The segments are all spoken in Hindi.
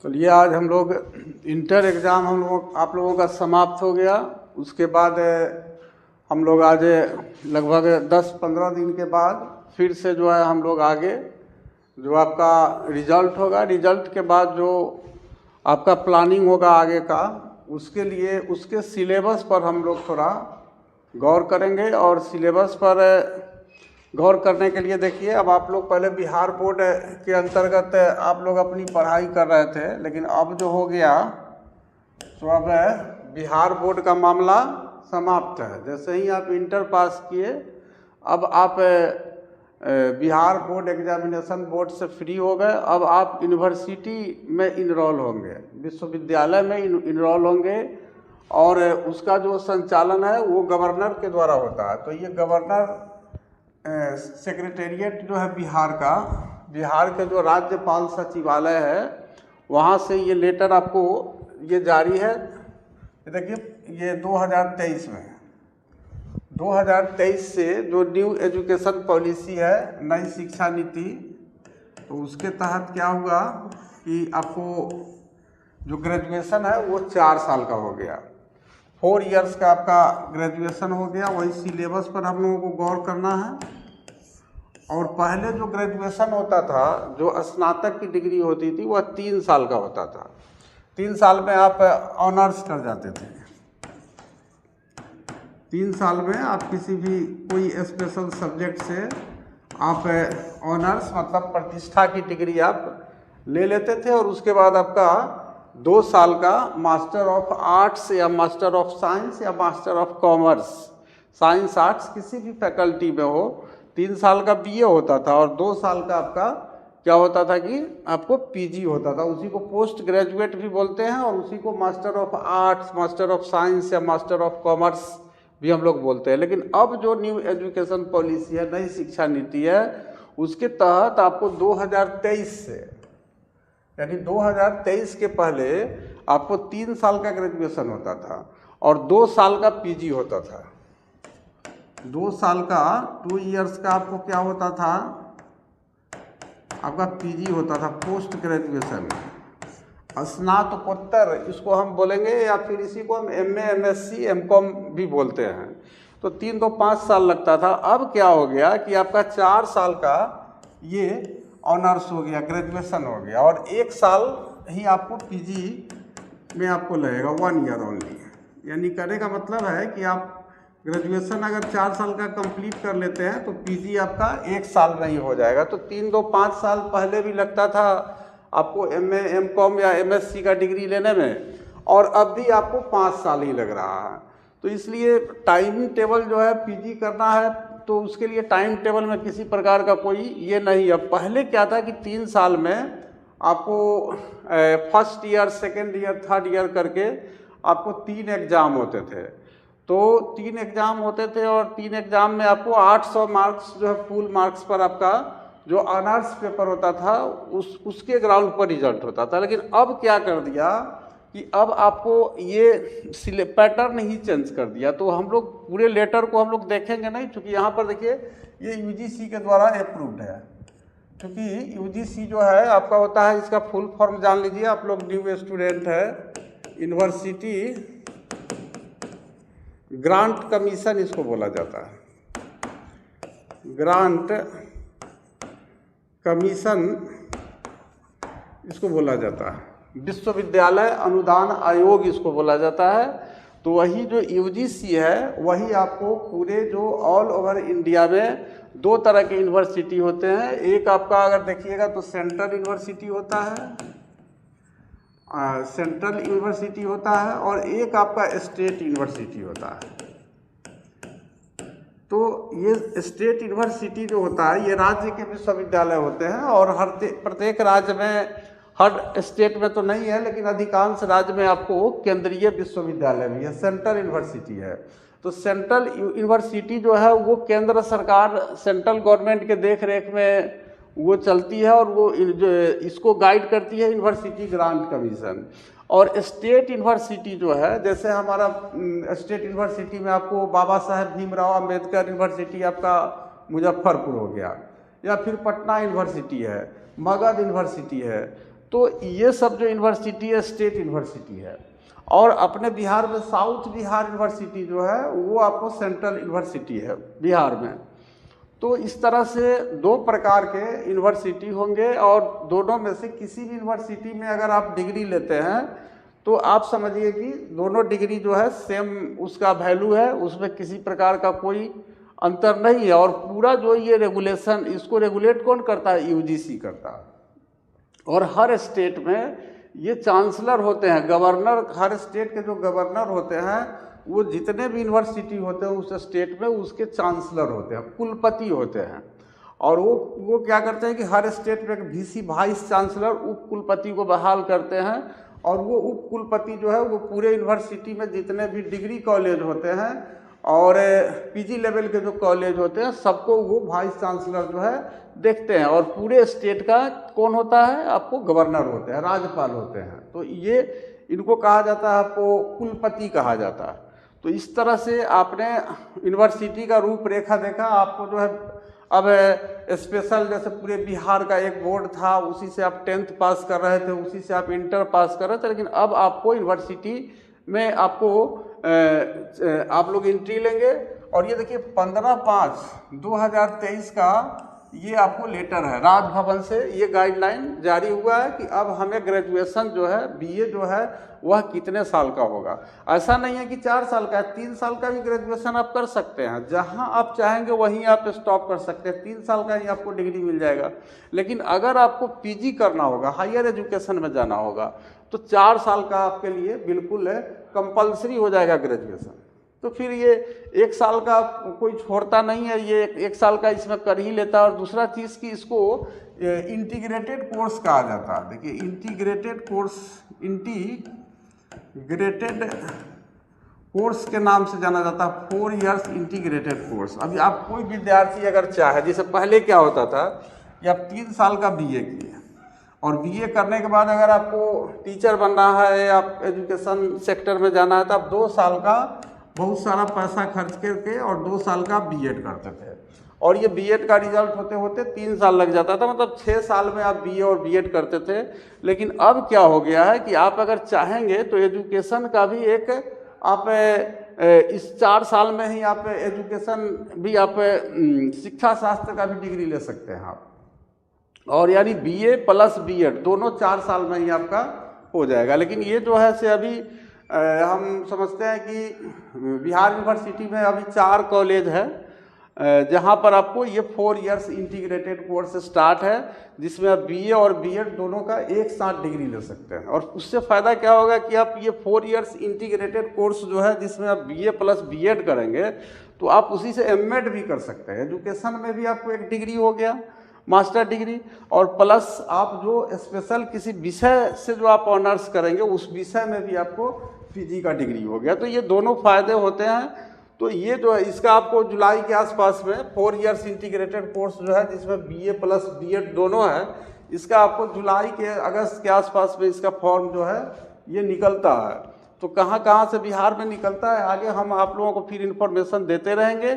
चलिए, आज हम लोग इंटर एग्ज़ाम आप लोगों का समाप्त हो गया। उसके बाद हम लोग आज लगभग 10-15 दिन के बाद फिर से जो है हम लोग आगे जो आपका रिज़ल्ट होगा, रिज़ल्ट के बाद जो आपका प्लानिंग होगा आगे का, उसके लिए उसके सिलेबस पर हम लोग थोड़ा गौर करेंगे। और सिलेबस पर गौर करने के लिए देखिए, अब आप लोग पहले बिहार बोर्ड के अंतर्गत आप लोग अपनी पढ़ाई कर रहे थे, लेकिन अब जो हो गया तो अब बिहार बोर्ड का मामला समाप्त है। जैसे ही आप इंटर पास किए, अब आप बिहार बोर्ड एग्जामिनेशन बोर्ड से फ्री हो गए। अब आप यूनिवर्सिटी में इनरोल होंगे, विश्वविद्यालय में इनरोल होंगे, और उसका जो संचालन है वो गवर्नर के द्वारा होता है। तो ये गवर्नर सेक्रेटेरिएट जो है बिहार के जो राज्यपाल सचिवालय है, वहाँ से ये लेटर आपको ये जारी है। देखिए, ये 2023 में 2023 से जो न्यू एजुकेशन पॉलिसी है, नई शिक्षा नीति, तो उसके तहत क्या हुआ कि आपको जो ग्रेजुएशन है वो 4 साल का हो गया। 4 इयर्स का आपका ग्रेजुएशन हो गया। वही सिलेबस पर हम लोगों को गौर करना है। और पहले जो ग्रेजुएशन होता था, जो स्नातक की डिग्री होती थी, वह 3 साल का होता था। 3 साल में आप ऑनर्स कर जाते थे। 3 साल में आप किसी भी कोई स्पेशल सब्जेक्ट से आप ऑनर्स मतलब प्रतिष्ठा की डिग्री आप ले लेते थे। और उसके बाद आपका 2 साल का मास्टर ऑफ आर्ट्स या मास्टर ऑफ साइंस या master of commerce, science arts किसी भी फैकल्टी में हो, 3 साल का बीए होता था। और 2 साल का आपका क्या होता था कि आपको पीजी होता था। उसी को पोस्ट ग्रेजुएट भी बोलते हैं, और उसी को master of arts, master of science या मास्टर ऑफ कॉमर्स भी हम लोग बोलते हैं। लेकिन अब जो न्यू एजुकेशन पॉलिसी है, नई शिक्षा नीति है, उसके तहत आपको 2023 से, यानी 2023 के पहले आपको 3 साल का ग्रेजुएशन होता था और 2 साल का पीजी होता था। 2 साल का 2 इयर्स का आपको क्या होता था, आपका पीजी होता था, पोस्ट ग्रेजुएशन। स्नातकोत्तर इसको हम बोलेंगे, या फिर इसी को हम एमए, एमएससी, एमकॉम भी बोलते हैं। तो 3 तो 5 साल लगता था। अब क्या हो गया कि आपका 4 साल का ये ऑनर्स हो गया, ग्रेजुएशन हो गया, और 1 साल ही आपको पीजी में आपको लगेगा, 1 ईयर ओनली। यानी करने का मतलब है कि आप ग्रेजुएशन अगर 4 साल का कंप्लीट कर लेते हैं तो पीजी आपका 1 साल में ही हो जाएगा। तो 3 तो 5 साल पहले भी लगता था आपको एमए, एमकॉम या एमएससी का डिग्री लेने में, और अब भी आपको 5 साल ही लग रहा है। तो इसलिए टाइम टेबल जो है, पीजी करना है तो उसके लिए टाइम टेबल में किसी प्रकार का कोई ये नहीं। अब पहले क्या था कि 3 साल में आपको first year, second year, third year करके आपको 3 एग्ज़ाम होते थे। तो 3 एग्ज़ाम होते थे, और 3 एग्ज़ाम में आपको 800 मार्क्स जो है फुल मार्क्स पर आपका जो ऑनर्स पेपर होता था उसके ग्राउंड पर रिजल्ट होता था। लेकिन अब क्या कर दिया कि अब आपको ये पैटर्न ही चेंज कर दिया। तो हम लोग पूरे लेटर को हम लोग देखेंगे नहीं, क्योंकि यहाँ पर देखिए ये यूजीसी के द्वारा अप्रूव्ड है। क्योंकि यूजीसी जो है आपका होता है, इसका फुल फॉर्म जान लीजिए, आप लोग न्यू स्टूडेंट है, यूनिवर्सिटी ग्रांट कमीशन इसको बोला जाता है। ग्रांट कमीशन इसको बोला जाता है। विश्वविद्यालय अनुदान आयोग इसको बोला जाता है। तो वही जो यूजीसी है, वही आपको पूरे जो ऑल ओवर इंडिया में 2 तरह के यूनिवर्सिटी होते हैं। एक आपका अगर देखिएगा तो सेंट्रल यूनिवर्सिटी होता है, सेंट्रल यूनिवर्सिटी होता है, और एक आपका स्टेट यूनिवर्सिटी होता है। तो ये स्टेट यूनिवर्सिटी जो होता है, ये राज्य के विश्वविद्यालय होते हैं, और प्रत्येक राज्य में, हर स्टेट में तो नहीं है, लेकिन अधिकांश राज्य में आपको केंद्रीय विश्वविद्यालय भी है, सेंट्रल यूनिवर्सिटी है। तो सेंट्रल यूनिवर्सिटी जो है वो केंद्र सरकार, सेंट्रल गवर्नमेंट के देख रेख में वो चलती है, और वो इसको गाइड करती है यूनिवर्सिटी ग्रांट कमीशन। और स्टेट यूनिवर्सिटी जो है, जैसे हमारा स्टेट यूनिवर्सिटी में आपको बाबा साहेब भीमराव अम्बेडकर यूनिवर्सिटी आपका मुजफ्फरपुर हो गया, या फिर पटना यूनिवर्सिटी है, मगध यूनिवर्सिटी है, तो ये सब जो यूनिवर्सिटी है स्टेट यूनिवर्सिटी है, और अपने बिहार में साउथ बिहार यूनिवर्सिटी जो है वो आपको सेंट्रल यूनिवर्सिटी है बिहार में। तो इस तरह से दो प्रकार के यूनिवर्सिटी होंगे, और दोनों में से किसी भी यूनिवर्सिटी में अगर आप डिग्री लेते हैं तो आप समझिए कि दोनों डिग्री जो है सेम उसका वैल्यू है, उसमें किसी प्रकार का कोई अंतर नहीं है। और पूरा जो ये रेगुलेशन, इसको रेगुलेट कौन करता है? यूजीसी करता है। और हर स्टेट में ये चांसलर होते हैं, गवर्नर, हर स्टेट के जो गवर्नर होते हैं वो जितने भी यूनिवर्सिटी होते हैं उस स्टेट में उसके चांसलर होते हैं, कुलपति होते हैं। और वो क्या करते हैं कि हर स्टेट में एक वीसी वाइस चांसलर उप कुलपति को बहाल करते हैं, और वो उप कुलपति जो है वो पूरे यूनिवर्सिटी में जितने भी डिग्री कॉलेज होते हैं और पीजी लेवल के जो कॉलेज होते हैं सबको वो वाइस चांसलर जो है देखते हैं। और पूरे स्टेट का कौन होता है? आपको गवर्नर होते हैं, राज्यपाल होते हैं। तो ये इनको कहा जाता है, आपको कुलपति कहा जाता है। तो इस तरह से आपने यूनिवर्सिटी का रूपरेखा देखा। आपको जो है अब स्पेशल, जैसे पूरे बिहार का एक बोर्ड था, उसी से आप 10th पास कर रहे थे, उसी से आप इंटर पास कर रहे थे, लेकिन अब आपको यूनिवर्सिटी में आपको आप लोग एंट्री लेंगे। और ये देखिए 15/5/2023 का ये आपको लेटर है राजभवन से, ये गाइडलाइन जारी हुआ है कि अब हमें ग्रेजुएशन जो है बीए जो है वह कितने साल का होगा। ऐसा नहीं है कि 4 साल का है, 3 साल का भी ग्रेजुएशन आप कर सकते हैं, जहां आप चाहेंगे वहीं आप स्टॉप कर सकते हैं, 3 साल का ही आपको डिग्री मिल जाएगा। लेकिन अगर आपको पीजी करना होगा, हायर एजुकेशन में जाना होगा, तो 4 साल का आपके लिए बिल्कुल कंपल्सरी हो जाएगा ग्रेजुएशन। तो फिर ये 1 साल का कोई छोड़ता नहीं है, ये 1 साल का इसमें कर ही लेता है। और दूसरा चीज़ कि इसको इंटीग्रेटेड कोर्स कहा जाता है। देखिए इंटीग्रेटेड कोर्स के नाम से जाना जाता है, 4 इयर्स इंटीग्रेटेड कोर्स। अभी आप कोई विद्यार्थी अगर चाहे, जैसे पहले क्या होता था कि आप 3 साल का बीए किए, और बीए करने के बाद अगर आपको टीचर बनना है या एजुकेशन सेक्टर में जाना है तो आप 2 साल का बहुत सारा पैसा खर्च करके और 2 साल का बीएड करते थे। और ये बीएड का रिजल्ट होते होते 3 साल लग जाता था, मतलब 6 साल में आप बीए और बीएड करते थे। लेकिन अब क्या हो गया है कि आप अगर चाहेंगे तो एजुकेशन का भी एक आप इस 4 साल में ही आप एजुकेशन भी आप शिक्षा शास्त्र का भी डिग्री ले सकते हैं आप, और यानी बीए प्लस बीएड दोनों 4 साल में ही आपका हो जाएगा। लेकिन ये जो है से अभी हम समझते हैं कि बिहार यूनिवर्सिटी में अभी 4 कॉलेज है जहाँ पर आपको ये 4 इयर्स इंटीग्रेटेड कोर्स स्टार्ट है, जिसमें आप बीए और बीएड दोनों का एक साथ डिग्री ले सकते हैं। और उससे फ़ायदा क्या होगा कि आप ये 4 इयर्स इंटीग्रेटेड कोर्स जो है जिसमें आप बीए प्लस बीएड करेंगे तो आप उसी से एमएड भी कर सकते हैं। एजुकेशन में भी आपको एक डिग्री हो गया, मास्टर डिग्री, और प्लस आप जो स्पेशल किसी विषय से जो आप ऑनर्स करेंगे उस विषय में भी आपको पीजी का डिग्री हो गया। तो ये दोनों फायदे होते हैं। तो ये जो है इसका आपको जुलाई के आसपास में 4 इयर्स इंटीग्रेटेड कोर्स जो है जिसमें बीए प्लस बीएड दोनों है, इसका आपको जुलाई के अगस्त के आसपास में इसका फॉर्म जो है ये निकलता है। तो कहाँ कहाँ से बिहार में निकलता है आगे हम आप लोगों को फिर इन्फॉर्मेशन देते रहेंगे।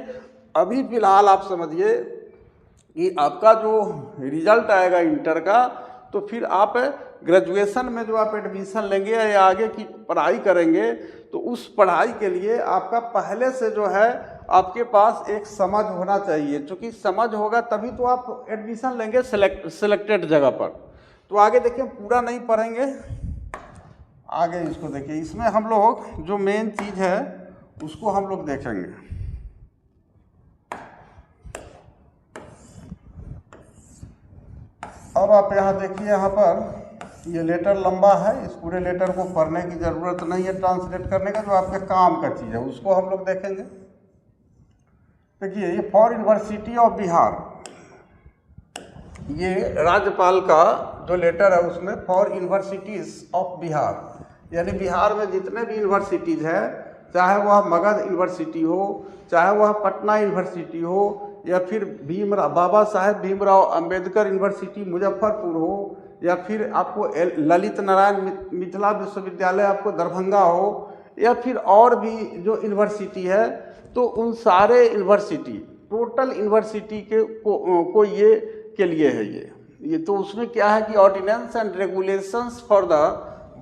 अभी फ़िलहाल आप समझिए कि आपका जो रिजल्ट आएगा इंटर का, तो फिर आप ग्रेजुएशन में जो आप एडमिशन लेंगे या आगे की पढ़ाई करेंगे तो उस पढ़ाई के लिए आपका पहले से जो है आपके पास एक समझ होना चाहिए। क्योंकि समझ होगा तभी तो आप एडमिशन लेंगे सेलेक्टेड जगह पर। तो आगे देखिए, पूरा नहीं पढ़ेंगे, आगे इसको देखिए। इसमें हम लोग जो मेन चीज़ है उसको हम लोग देखेंगे। अब आप यहाँ देखिए, यहाँ पर ये लेटर लंबा है, इस पूरे लेटर को पढ़ने की ज़रूरत नहीं है, ट्रांसलेट करने का, जो आपके काम का चीज़ है उसको हम लोग देखेंगे। देखिए ये फॉर यूनिवर्सिटी ऑफ बिहार, ये राज्यपाल का जो लेटर है उसमें फॉर यूनिवर्सिटीज़ ऑफ बिहार, यानी बिहार में जितने भी यूनिवर्सिटीज़ हैं, चाहे वह मगध यूनिवर्सिटी हो, चाहे वह पटना यूनिवर्सिटी हो, या फिर बाबा साहेब भीमराव अंबेडकर यूनिवर्सिटी मुजफ्फरपुर हो, या फिर आपको ललित नारायण मिथिला विश्वविद्यालय आपको दरभंगा हो, या फिर और भी जो यूनिवर्सिटी है, तो उन सारे यूनिवर्सिटी टोटल यूनिवर्सिटी के को ये के लिए है। ये तो उसमें क्या है कि ordinance and regulations for the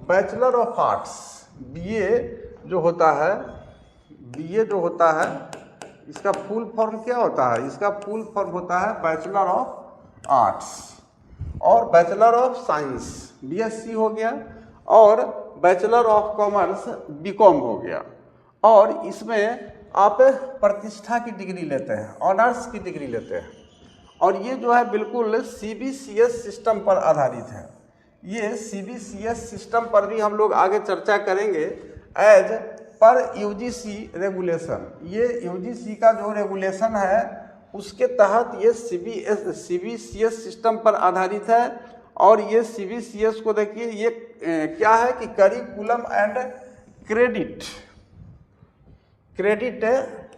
bachelor of arts, BA जो होता है इसका फुल फॉर्म क्या होता है? इसका फुल फॉर्म होता है बैचलर ऑफ आर्ट्स और बैचलर ऑफ साइंस बीएससी हो गया, और बैचलर ऑफ कॉमर्स बीकॉम हो गया। और इसमें आप प्रतिष्ठा की डिग्री लेते हैं, ऑनर्स की डिग्री लेते हैं, और ये जो है बिल्कुल सीबीसीएस सिस्टम पर आधारित है। ये सीबीसीएस सिस्टम पर भी हम लोग आगे चर्चा करेंगे एज पर यूजीसी रेगुलेशन। ये यूजीसी का जो रेगुलेशन है उसके तहत ये सीबीसीएस सिस्टम पर आधारित है। और ये सीबीसीएस को देखिए, ये क्या है कि करिकुलम एंड क्रेडिट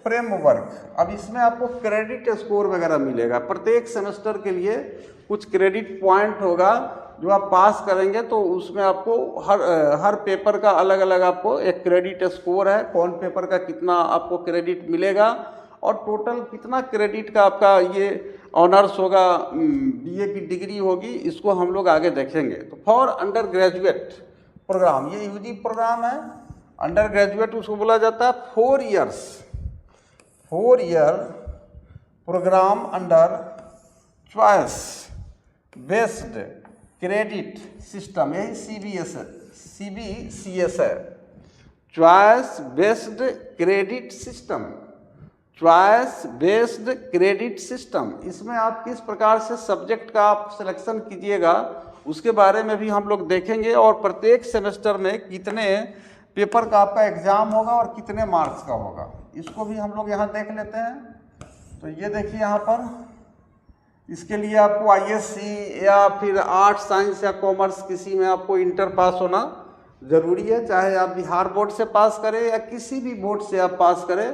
फ्रेमवर्क। अब इसमें आपको क्रेडिट स्कोर वगैरह मिलेगा, प्रत्येक सेमेस्टर के लिए कुछ क्रेडिट पॉइंट होगा जो आप पास करेंगे, तो उसमें आपको हर पेपर का अलग अलग आपको एक क्रेडिट स्कोर है, कौन पेपर का कितना आपको क्रेडिट मिलेगा और टोटल कितना क्रेडिट का आपका ये ऑनर्स होगा, बीए की डिग्री होगी, इसको हम लोग आगे देखेंगे। तो फॉर अंडर ग्रेजुएट प्रोग्राम, ये यूजी प्रोग्राम है। अंडर ग्रेजुएट उसको बोला जाता है 4 year program under choice based credit system, यही सीबीसीएस है, choice based credit system, choice based credit system. इसमें आप किस प्रकार से सब्जेक्ट का आप सिलेक्शन कीजिएगा उसके बारे में भी हम लोग देखेंगे, और प्रत्येक सेमेस्टर में कितने पेपर का आपका एग्जाम होगा और कितने मार्क्स का होगा, इसको भी हम लोग यहाँ देख लेते हैं। तो ये देखिए यहाँ पर, इसके लिए आपको आईएससी या फिर आर्ट्स साइंस या कॉमर्स किसी में आपको इंटर पास होना ज़रूरी है, चाहे आप बिहार बोर्ड से पास करें या किसी भी बोर्ड से आप पास करें,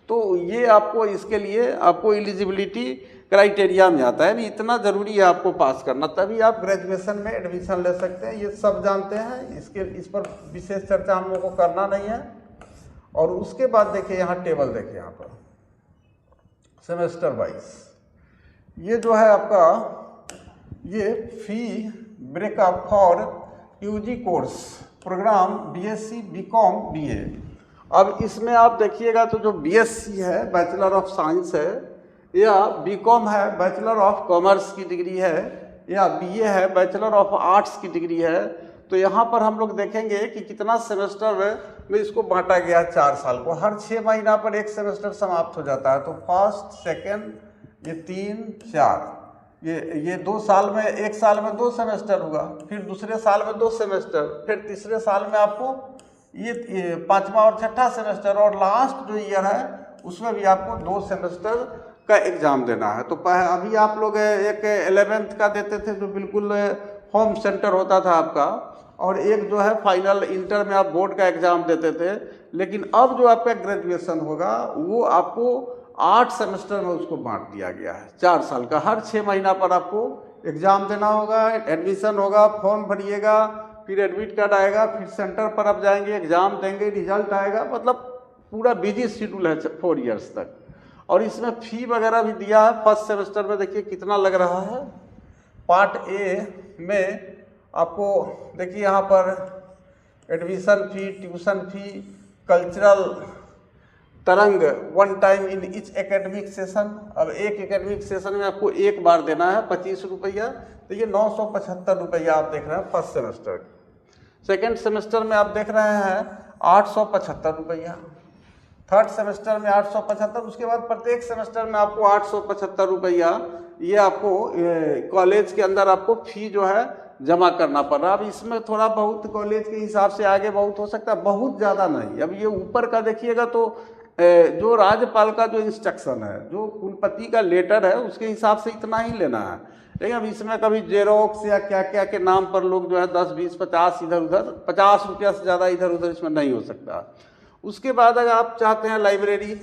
तो ये आपको इसके लिए आपको एलिजिबिलिटी क्राइटेरिया में आता है। इतना ज़रूरी है आपको पास करना, तभी आप ग्रेजुएशन में एडमिशन ले सकते हैं। ये सब जानते हैं, इस पर विशेष चर्चा हम लोग को करना नहीं है। और उसके बाद देखिए यहाँ टेबल देखिए, यहाँ पर सेमेस्टर वाइज ये जो है आपका ये fee breakup for UG course program BSc BCom BA. अब इसमें आप देखिएगा तो जो बीएससी है बैचलर ऑफ साइंस है, या बीकॉम है बैचलर ऑफ कॉमर्स की डिग्री है, या बीए है बैचलर ऑफ आर्ट्स की डिग्री है, तो यहाँ पर हम लोग देखेंगे कि कितना सेमेस्टर में इसको बांटा गया 4 साल को। हर 6 महीना पर एक सेमेस्टर समाप्त हो जाता है। तो फर्स्ट सेकेंड ये 3 4 ये 2 साल में, 1 साल में 2 सेमेस्टर हुआ, फिर दूसरे साल में 2 सेमेस्टर, फिर तीसरे साल में आपको ये 5वां और 6ठा सेमेस्टर, और लास्ट जो ईयर है उसमें भी आपको 2 सेमेस्टर का एग्ज़ाम देना है। तो अभी आप लोग एक 11th का देते थे जो बिल्कुल होम सेंटर होता था आपका, और एक जो है फाइनल इंटर में आप बोर्ड का एग्ज़ाम देते थे। लेकिन अब जो आपका ग्रेजुएशन होगा वो आपको 8 सेमेस्टर में उसको बांट दिया गया है, 4 साल का। हर 6 महीना पर आपको एग्ज़ाम देना होगा, एडमिशन होगा, फॉर्म भरिएगा, फिर एडमिट कार्ड आएगा, फिर सेंटर पर आप जाएंगे, एग्ज़ाम देंगे, रिजल्ट आएगा। मतलब पूरा बिजी शेड्यूल है 4 इयर्स तक। और इसमें फ़ी वगैरह भी दिया है। फर्स्ट सेमेस्टर में देखिए कितना लग रहा है। पार्ट ए में आपको देखिए यहाँ पर एडमिशन फ़ी, ट्यूशन फ़ी, कल्चरल तरंग 1 time in each academic session. अब एक एकेडमिक सेशन में आपको 1 बार देना है 25 रुपया, तो ये 975 रुपया आप देख रहे हैं फर्स्ट सेमेस्टर। सेकेंड सेमेस्टर में आप देख रहे हैं 875 रुपया, थर्ड सेमेस्टर में 875, उसके बाद प्रत्येक सेमेस्टर में आपको 875 रुपया ये आपको कॉलेज के अंदर आपको फ़ी जो है जमा करना पड़ रहा है। अब इसमें थोड़ा बहुत कॉलेज के हिसाब से आगे बहुत हो सकता है, बहुत ज़्यादा नहीं। अब ये ऊपर का देखिएगा तो जो राज्यपाल का जो इंस्ट्रक्शन है, जो कुलपति का लेटर है, उसके हिसाब से इतना ही लेना है। लेकिन अब इसमें कभी जेरोक्स या क्या क्या के नाम पर लोग जो है 10 20 50 इधर उधर, 50 रुपया से ज़्यादा इधर उधर इसमें नहीं हो सकता। उसके बाद अगर आप चाहते हैं लाइब्रेरी,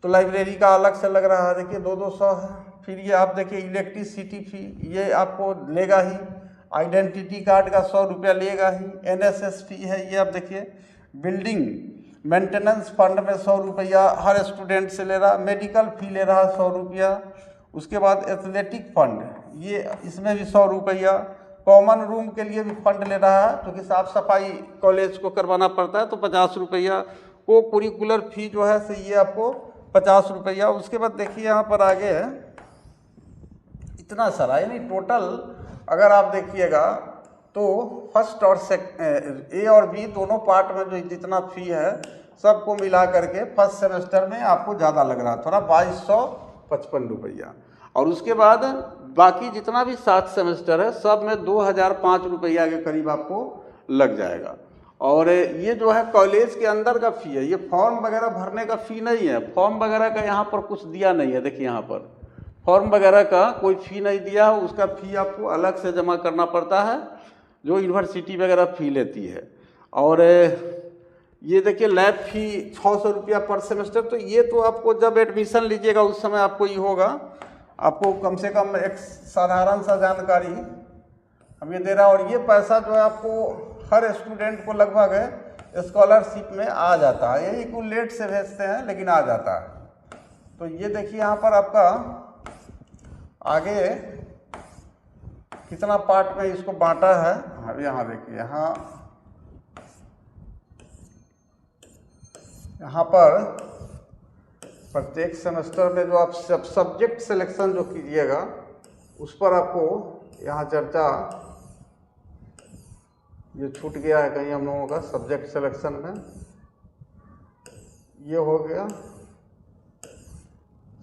तो लाइब्रेरी का अलग से लग रहा है, देखिए 200 है। फिर ये आप देखिए इलेक्ट्रिसिटी फी ये आपको लेगा ही, आइडेंटिटी कार्ड का 100 रुपया लेगा ही, NSS फी है ये आप देखिए, बिल्डिंग मेंटेनेंस फंड में 100 रुपया हर स्टूडेंट से ले रहा, मेडिकल फी ले रहा 100 रुपया। उसके बाद एथलेटिक फंड, ये इसमें भी 100 रुपया। कॉमन रूम के लिए भी फंड ले रहा है, क्योंकि साफ सफाई कॉलेज को करवाना पड़ता है, तो 50 रुपया। को करिकुलर फी जो है से ये आपको 50 रुपया। उसके बाद देखिए यहाँ पर आगे है इतना सारा, यानी टोटल अगर आप देखिएगा तो फर्स्ट और ए और बी दोनों पार्ट में जो जितना फ़ी है सबको मिला करके फर्स्ट सेमेस्टर में आपको ज़्यादा लग रहा है, थोड़ा 2255 रुपया। और उसके बाद बाकी जितना भी 7 सेमेस्टर है सब में 2005 रुपया के करीब आपको लग जाएगा। और ये जो है कॉलेज के अंदर का फ़ी है, ये फॉर्म वगैरह भरने का फ़ी नहीं है। फॉर्म वगैरह का यहाँ पर कुछ दिया नहीं है, देखिए यहाँ पर फॉर्म वगैरह का कोई फ़ी नहीं दिया है, उसका फ़ी आपको अलग से जमा करना पड़ता है जो यूनिवर्सिटी वगैरह फ़ी लेती है। और ये देखिए लैब फ़ी 600 रुपया पर सेमेस्टर। तो ये तो आपको जब एडमिशन लीजिएगा उस समय आपको ये होगा, आपको कम से कम एक साधारण सा जानकारी हम ये दे रहा है। और ये पैसा जो है आपको हर स्टूडेंट को लगभग स्कॉलरशिप में आ जाता है, यही कुछ लेट से भेजते हैं लेकिन आ जाता है। तो ये देखिए यहाँ पर आपका आगे कितना पार्ट में इसको बांटा है। अब यहाँ देखिए, यहाँ पर प्रत्येक सेमेस्टर में जो आप सब्जेक्ट सिलेक्शन जो कीजिएगा उस पर आपको यहाँ चर्चा, ये छूट गया है कहीं हम लोगों का सब्जेक्ट सिलेक्शन में, ये हो गया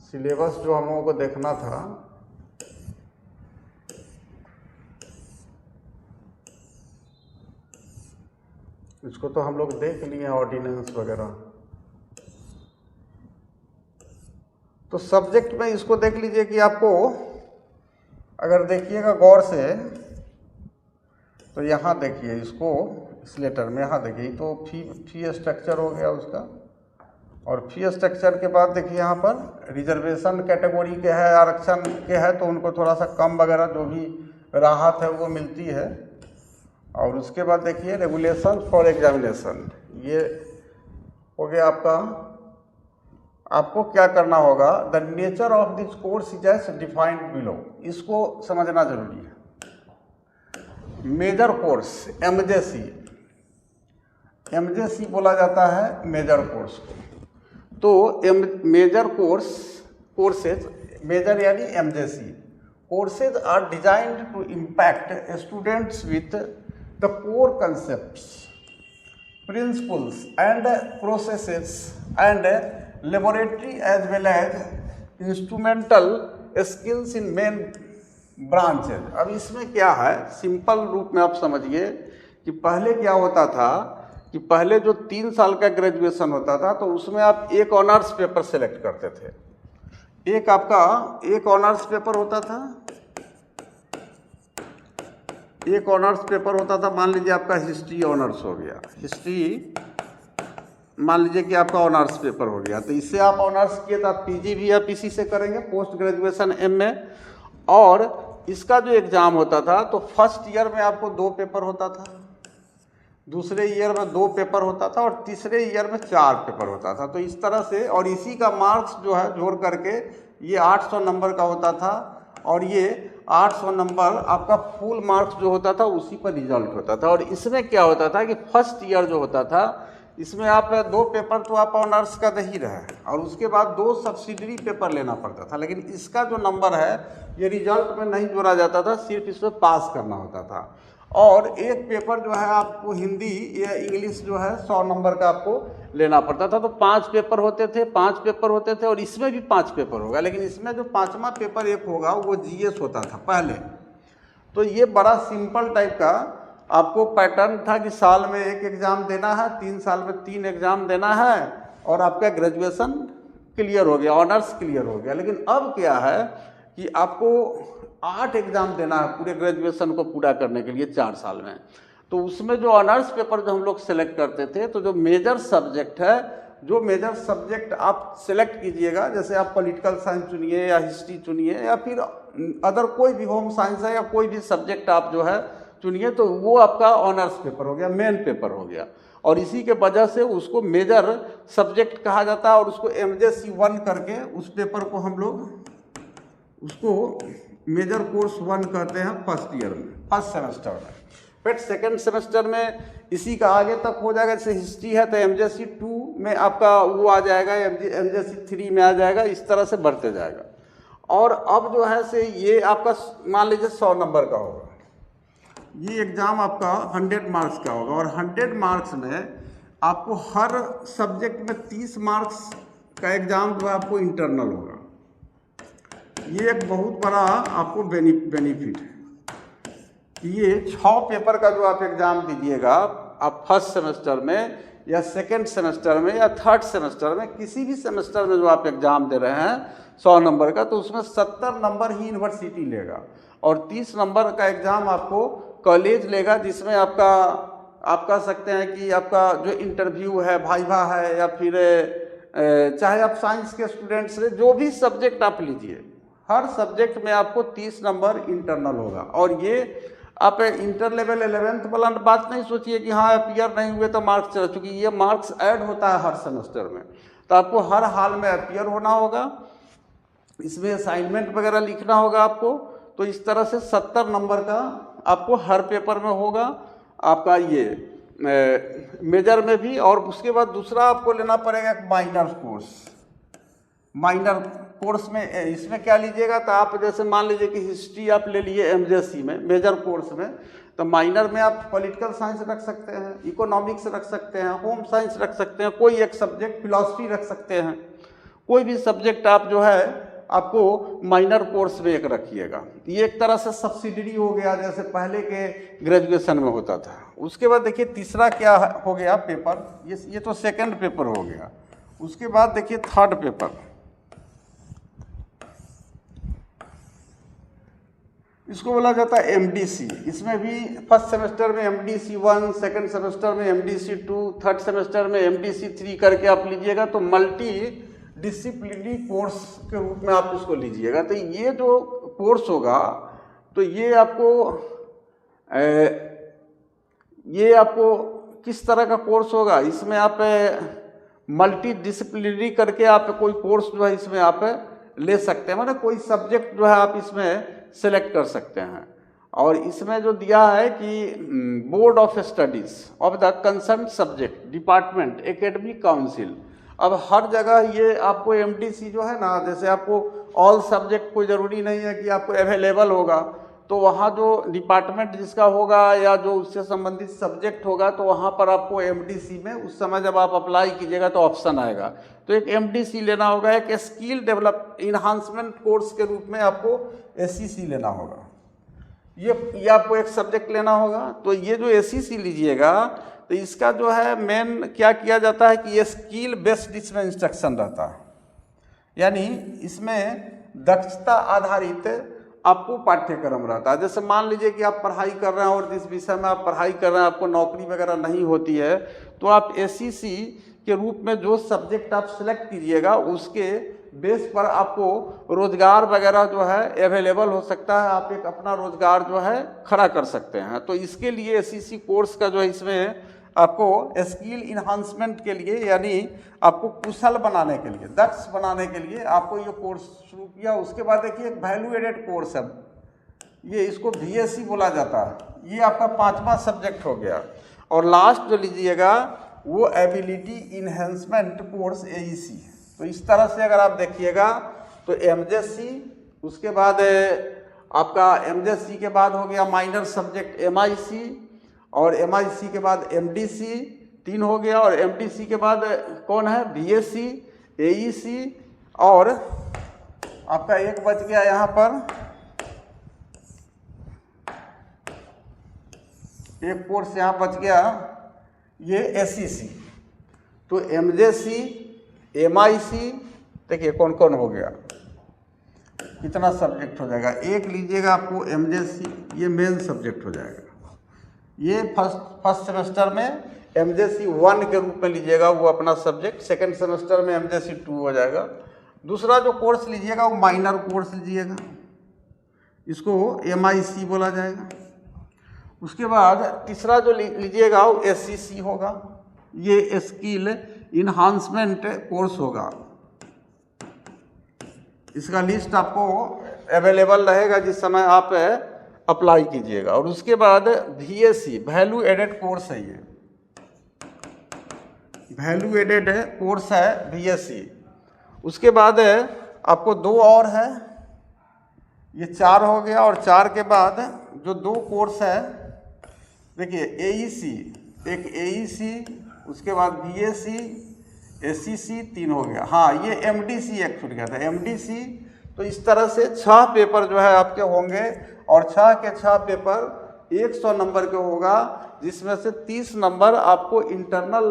सिलेबस जो हम लोगों को देखना था। इसको तो हम लोग देख लिए ऑर्डिनेंस वगैरह। तो सब्जेक्ट में इसको देख लीजिए कि आपको अगर देखिएगा गौर से तो यहाँ देखिए इसको इस लेटर में, यहाँ देखिए तो फी स्ट्रक्चर हो गया उसका। और फी स्ट्रक्चर के बाद देखिए यहाँ पर रिजर्वेशन कैटेगरी के है, आरक्षण के है, तो उनको थोड़ा सा कम वगैरह जो भी राहत है वो मिलती है। और उसके बाद देखिए रेगुलेशन फॉर एग्जामिनेशन, ये हो गया आपका। आपको क्या करना होगा, the nature of this course is as defined below, इसको समझना जरूरी है। मेजर कोर्स एमजेसी, एमजेसी बोला जाता है मेजर कोर्स को। तो मेजर कोर्सेज, मेजर यानी MJC courses are designed to impact students with the core concepts, principles and processes and laboratory as well as instrumental skills in main branches. अब इसमें क्या है, सिंपल रूप में आप समझिए कि पहले क्या होता था कि पहले जो 3 साल का ग्रेजुएशन होता था तो उसमें आप एक ऑनर्स पेपर सेलेक्ट करते थे। एक ऑनर्स पेपर होता था, एक ऑनर्स पेपर होता था। मान लीजिए आपका हिस्ट्री ऑनर्स हो गया, हिस्ट्री मान लीजिए कि आपका ऑनर्स पेपर हो गया, तो इससे आप ऑनर्स किए तो आप पीजी भी आप इसी से करेंगे, पोस्ट ग्रेजुएशन एमए। और इसका जो एग्ज़ाम होता था तो फर्स्ट ईयर में आपको 2 पेपर होता था, दूसरे ईयर में 2 पेपर होता था और तीसरे ईयर में 4 पेपर होता था। तो इस तरह से, और इसी का मार्क्स जो है जोड़ करके ये 800 नंबर का होता था। और ये 800 नंबर आपका फुल मार्क्स जो होता था उसी पर रिजल्ट होता था। और इसमें क्या होता था कि फर्स्ट ईयर जो होता था इसमें आप 2 पेपर तो आप ऑनर्स का दे ही रहे और उसके बाद 2 सब्सिडरी पेपर लेना पड़ता था। लेकिन इसका जो नंबर है ये रिजल्ट में नहीं जोड़ा जाता था, सिर्फ इसमें पास करना होता था। और एक पेपर जो है आपको हिंदी या इंग्लिश जो है 100 नंबर का आपको लेना पड़ता था। तो 5 पेपर होते थे और इसमें भी 5 पेपर होगा, लेकिन इसमें जो 5वां पेपर एक होगा वो जीएस होता था पहले। तो ये बड़ा सिंपल टाइप का आपको पैटर्न था कि साल में 1 एग्ज़ाम देना है, 3 साल में 3 एग्ज़ाम देना है और आपका ग्रेजुएशन क्लियर हो गया, ऑनर्स क्लियर हो गया। लेकिन अब क्या है कि आपको 8 एग्ज़ाम देना है पूरे ग्रेजुएशन को पूरा करने के लिए 4 साल में। तो उसमें जो ऑनर्स पेपर जो हम लोग सेलेक्ट करते थे, तो जो मेजर सब्जेक्ट है, जो मेजर सब्जेक्ट आप सेलेक्ट कीजिएगा, जैसे आप पॉलिटिकल साइंस चुनिए या हिस्ट्री चुनिए या फिर अदर कोई भी होम साइंस है या कोई भी सब्जेक्ट आप जो है चुनिए, तो वो आपका ऑनर्स पेपर हो गया, मेन पेपर हो गया। और इसी के वजह से उसको मेजर सब्जेक्ट कहा जाता है और उसको एमजेसी 1 करके उस पेपर को हम लोग उसको मेजर कोर्स 1 कहते हैं फर्स्ट ईयर में, फर्स्ट सेमेस्टर में। फिर सेकेंड सेमेस्टर में इसी का आगे तक हो जाएगा। जैसे हिस्ट्री है तो MJC 2 में आपका वो आ जाएगा, MJC 3 में आ जाएगा, इस तरह से बढ़ते जाएगा। और अब जो है से ये आपका मान लीजिए 100 नंबर का होगा, ये एग्ज़ाम आपका 100 मार्क्स का होगा। और 100 मार्क्स में आपको हर सब्जेक्ट में 30 मार्क्स का एग्ज़ाम जो है आपको इंटरनल होगा। ये एक बहुत बड़ा आपको बेनिफिट है। ये 6 पेपर का जो आप एग्ज़ाम दीजिएगा, आप फर्स्ट सेमेस्टर में या सेकेंड सेमेस्टर में या थर्ड सेमेस्टर में, किसी भी सेमेस्टर में जो आप एग्ज़ाम दे रहे हैं 100 नंबर का, तो उसमें 70 नंबर ही यूनिवर्सिटी लेगा और 30 नंबर का एग्ज़ाम आपको कॉलेज लेगा, जिसमें आप कह सकते हैं कि आपका जो इंटरव्यू है, वाइवा है, या फिर चाहे आप साइंस के स्टूडेंट्स से जो भी सब्जेक्ट आप लीजिए, हर सब्जेक्ट में आपको 30 नंबर इंटरनल होगा। और ये आप इंटर लेवल 11th वाला बात नहीं सोचिए कि हाँ अपीयर नहीं हुए तो मार्क्स चला, चूँकि ये मार्क्स ऐड होता है हर सेमेस्टर में, तो आपको हर हाल में अपीयर होना होगा, इसमें असाइनमेंट वगैरह लिखना होगा आपको। तो इस तरह से 70 नंबर का आपको हर पेपर में होगा आपका ये मेजर में भी। और उसके बाद दूसरा आपको लेना पड़ेगा माइनर कोर्स। माइनर कोर्स में इसमें क्या लीजिएगा, तो आप जैसे मान लीजिए कि हिस्ट्री आप ले लिए MJC में मेजर कोर्स में, तो माइनर में आप पॉलिटिकल साइंस रख सकते हैं, इकोनॉमिक्स रख सकते हैं, होम साइंस रख सकते हैं, कोई एक सब्जेक्ट, फिलॉसफी रख सकते हैं, कोई भी सब्जेक्ट आप जो है आपको माइनर कोर्स में एक रखिएगा। ये एक तरह से सब्सिडरी हो गया, जैसे पहले के ग्रेजुएशन में होता था। उसके बाद देखिए तीसरा क्या हो गया पेपर, ये तो सेकंड पेपर हो गया। उसके बाद देखिए थर्ड पेपर, इसको बोला जाता है MDC। इसमें भी फर्स्ट सेमेस्टर में MDC 1, सेकंड सेमेस्टर में MDC 2, थर्ड सेमेस्टर में MDC 3 करके आप लीजिएगा, तो मल्टी डिसिप्लिनरी कोर्स के रूप में आप इसको लीजिएगा। तो ये जो कोर्स होगा, तो ये आपको किस तरह का कोर्स होगा, इसमें आप मल्टी डिसिप्लिनरी करके आप कोई कोर्स जो है इसमें आप ले सकते हैं, मतलब कोई सब्जेक्ट जो है आप इसमें सेलेक्ट कर सकते हैं। और इसमें जो दिया है कि board of studies of the concern subject department academic council. अब हर जगह ये आपको MDC जो है ना, जैसे आपको ऑल सब्जेक्ट कोई ज़रूरी नहीं है कि आपको अवेलेबल होगा, तो वहाँ जो डिपार्टमेंट जिसका होगा या जो उससे संबंधित सब्जेक्ट होगा, तो वहाँ पर आपको MDC में उस समय जब आप अप्लाई कीजिएगा तो ऑप्शन आएगा, तो एक MDC लेना होगा। एक स्किल डेवलप इन्हांसमेंट कोर्स के रूप में आपको SCC लेना होगा, ये आपको एक सब्जेक्ट लेना होगा। तो ये जो SCC लीजिएगा, तो इसका जो है मेन क्या किया जाता है कि ये स्किल बेस्ड इसमें इंस्ट्रक्शन रहता है, यानी इसमें दक्षता आधारित आपको पाठ्यक्रम रहता है। जैसे मान लीजिए कि आप पढ़ाई कर रहे हैं और जिस विषय में आप पढ़ाई कर रहे हैं आपको नौकरी वगैरह नहीं होती है, तो आप SCC के रूप में जो सब्जेक्ट आप सेलेक्ट कीजिएगा उसके बेस पर आपको रोजगार वगैरह जो है अवेलेबल हो सकता है, आप एक अपना रोजगार जो है खड़ा कर सकते हैं। तो इसके लिए SCC कोर्स का जो है इसमें आपको स्किल इन्हांसमेंट के लिए, यानी आपको कुशल बनाने के लिए, दक्ष बनाने के लिए आपको ये कोर्स शुरू किया। उसके बाद देखिए एक वैल्यू एडेड कोर्स है, ये इसको VSc बोला जाता है, ये आपका 5वां सब्जेक्ट हो गया। और लास्ट जो लीजिएगा वो एबिलिटी इन्हेंसमेंट कोर्स AEC। तो इस तरह से अगर आप देखिएगा तो MJC, उसके बाद आपका MJC के बाद हो गया माइनर सब्जेक्ट MIC, और MIC के बाद MDC 3 हो गया, और MDC के बाद कौन है BSc, AEC, और आपका एक बच गया यहाँ पर, एक कोर्स यहाँ बच गया, ये SCC। तो MJC, MIC, देखिए कौन कौन हो गया, कितना सब्जेक्ट हो जाएगा। एक लीजिएगा आपको MJC, ये मेन सब्जेक्ट हो जाएगा। ये फर्स्ट सेमेस्टर में MJC 1 के रूप में लीजिएगा वो अपना सब्जेक्ट, सेकंड सेमेस्टर में MJC 2 हो जाएगा। दूसरा जो कोर्स लीजिएगा वो माइनर कोर्स लीजिएगा, इसको MIC बोला जाएगा। उसके बाद तीसरा जो लीजिएगा वो SCC होगा, ये स्किल इन्हांसमेंट कोर्स होगा। इसका लिस्ट आपको अवेलेबल रहेगा जिस समय आप अप्लाई कीजिएगा। और उसके बाद VSc वैल्यू एडेड कोर्स है, ये वैल्यू एडेड कोर्स है VSc। उसके बाद आपको 2 और है, ये 4 हो गया। और 4 के बाद जो 2 कोर्स है, देखिए AEC, एक AEC, उसके बाद BSc, SCC 3 हो गया। हाँ, ये MDC एक छूट गया था, MDC। तो इस तरह से 6 पेपर जो है आपके होंगे, और 6 के 6 पेपर 100 नंबर के होगा, जिसमें से 30 नंबर आपको इंटरनल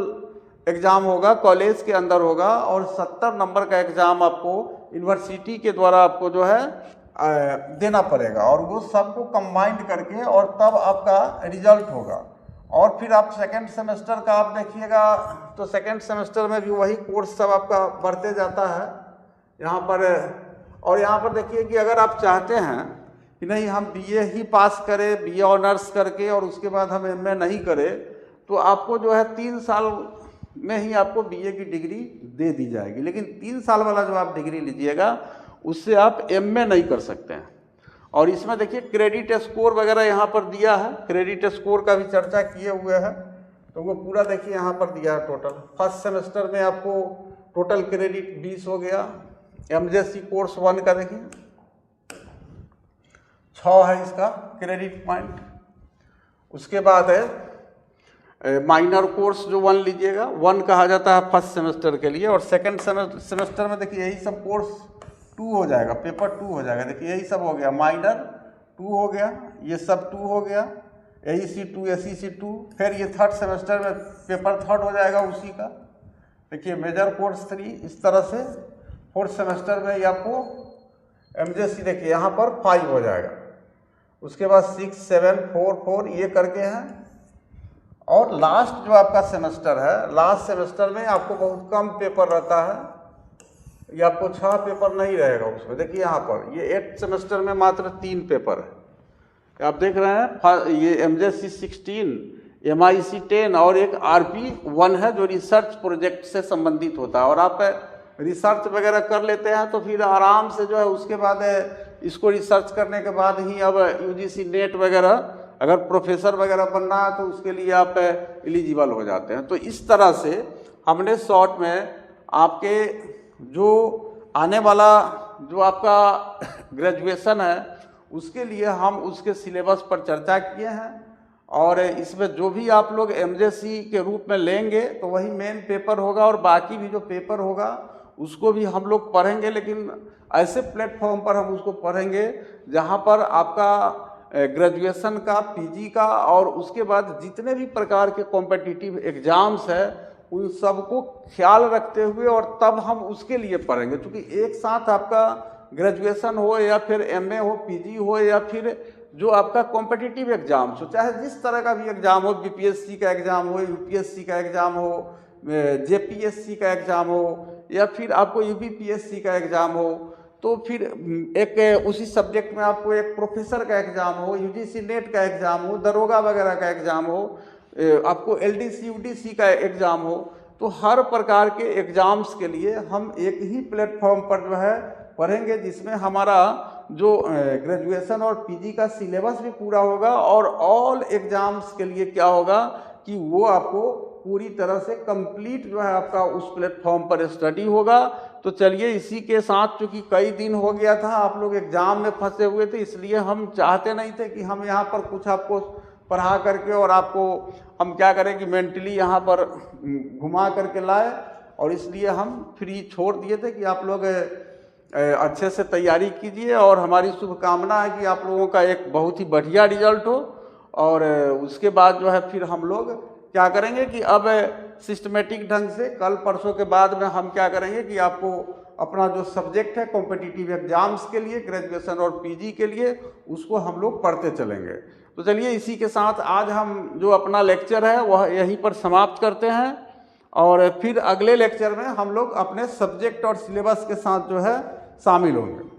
एग्ज़ाम होगा, कॉलेज के अंदर होगा, और 70 नंबर का एग्ज़ाम आपको यूनिवर्सिटी के द्वारा आपको जो है देना पड़ेगा। और वो सबको कंबाइंड करके और तब आपका रिजल्ट होगा। और फिर आप सेकेंड सेमेस्टर का आप देखिएगा तो सेकेंड सेमेस्टर में भी वही कोर्स सब आपका बढ़ते जाता है यहाँ पर। और यहाँ पर देखिए कि अगर आप चाहते हैं कि नहीं हम BA ही पास करें, BA ऑनर्स करके, और उसके बाद हम MA नहीं करें, तो आपको जो है 3 साल में ही आपको BA की डिग्री दे दी जाएगी। लेकिन 3 साल वाला जो आप डिग्री लीजिएगा उससे आप MA नहीं कर सकते हैं। और इसमें देखिए क्रेडिट स्कोर वगैरह यहाँ पर दिया है, क्रेडिट स्कोर का भी चर्चा किए हुए हैं, तो वो पूरा देखिए यहाँ पर दिया है टोटल। फर्स्ट सेमेस्टर में आपको टोटल क्रेडिट 20 हो गया। MJC कोर्स 1 का देखिए 6 है इसका क्रेडिट पॉइंट। उसके बाद है माइनर कोर्स जो 1 लीजिएगा, 1 कहा जाता है फर्स्ट सेमेस्टर के लिए। और सेकंड सेमेस्टर में देखिए यही सब कोर्स 2 हो जाएगा, पेपर 2 हो जाएगा। देखिए यही सब हो गया, माइनर 2 हो गया, ये सब 2 हो गया, AEC 2, SEC 2। फिर ये थर्ड सेमेस्टर में पेपर 3 हो जाएगा उसी का। देखिए मेजर कोर्स 3। इस तरह से फोर्थ सेमेस्टर में ये आपको MJC देखिए यहाँ पर 5 हो जाएगा। उसके बाद 6, 7, 4, 4 ये करके हैं। और लास्ट जो आपका सेमेस्टर है, लास्ट सेमेस्टर में आपको बहुत कम पेपर रहता है, ये आपको 6 पेपर नहीं रहेगा उसमें। देखिए यहाँ पर ये 8th सेमेस्टर में मात्र 3 पेपर है। आप देख रहे हैं ये MJC 16, MIC 10 और एक RP 1 है जो रिसर्च प्रोजेक्ट से संबंधित होता है। और आप रिसर्च वगैरह कर लेते हैं तो फिर आराम से जो है उसके बाद इसको रिसर्च करने के बाद ही अब UGC नेट वगैरह अगर प्रोफेसर वगैरह बनना है तो उसके लिए आप एलिजिबल हो जाते हैं। तो इस तरह से हमने शॉर्ट में आपके जो आने वाला जो आपका ग्रेजुएशन है उसके लिए हम उसके सिलेबस पर चर्चा किए हैं। और इसमें जो भी आप लोग MJC के रूप में लेंगे तो वही मेन पेपर होगा, और बाकी भी जो पेपर होगा उसको भी हम लोग पढ़ेंगे, लेकिन ऐसे प्लेटफॉर्म पर हम उसको पढ़ेंगे जहां पर आपका ग्रेजुएशन का, PG का और उसके बाद जितने भी प्रकार के कॉम्पिटिटिव एग्जाम्स है उन सबको ख्याल रखते हुए, और तब हम उसके लिए पढ़ेंगे। क्योंकि एक साथ आपका ग्रेजुएशन हो या फिर MA हो, PG हो या फिर जो आपका कॉम्पिटिटिव एग्जाम्स हो, चाहे जिस तरह का भी एग्ज़ाम हो, BPSC का एग्ज़ाम हो, UPSC का एग्ज़ाम हो, JPSC का एग्ज़ाम हो या फिर आपको UPPSC का एग्ज़ाम हो, तो फिर एक उसी सब्जेक्ट में आपको एक प्रोफेसर का एग्ज़ाम हो, UGC नेट का एग्ज़ाम हो, दरोगा वगैरह का एग्ज़ाम हो, आपको LDC UDC का एग्ज़ाम हो, तो हर प्रकार के एग्ज़ाम्स के लिए हम एक ही प्लेटफॉर्म पर जो है पढ़ेंगे, जिसमें हमारा जो ग्रेजुएशन और PG का सिलेबस भी पूरा होगा। और ऑल एग्ज़ाम्स के लिए क्या होगा कि वो आपको पूरी तरह से कंप्लीट जो है आपका उस प्लेटफॉर्म पर स्टडी होगा। तो चलिए इसी के साथ, चूँकि कई दिन हो गया था आप लोग एग्ज़ाम में फंसे हुए थे, इसलिए हम चाहते नहीं थे कि हम यहाँ पर कुछ आपको पढ़ा करके और आपको हम क्या करें कि मेंटली यहाँ पर घुमा करके लाए, और इसलिए हम फ्री छोड़ दिए थे कि आप लोग अच्छे से तैयारी कीजिए। और हमारी शुभकामना है कि आप लोगों का एक बहुत ही बढ़िया रिजल्ट हो। और उसके बाद जो है फिर हम लोग क्या करेंगे कि अब सिस्टमेटिक ढंग से कल परसों के बाद में हम क्या करेंगे कि आपको अपना जो सब्जेक्ट है कॉम्पिटिटिव एग्जाम्स के लिए, ग्रेजुएशन और PG के लिए, उसको हम लोग पढ़ते चलेंगे। तो चलिए इसी के साथ आज हम जो अपना लेक्चर है वह यहीं पर समाप्त करते हैं, और फिर अगले लेक्चर में हम लोग अपने सब्जेक्ट और सिलेबस के साथ जो है शामिल होंगे।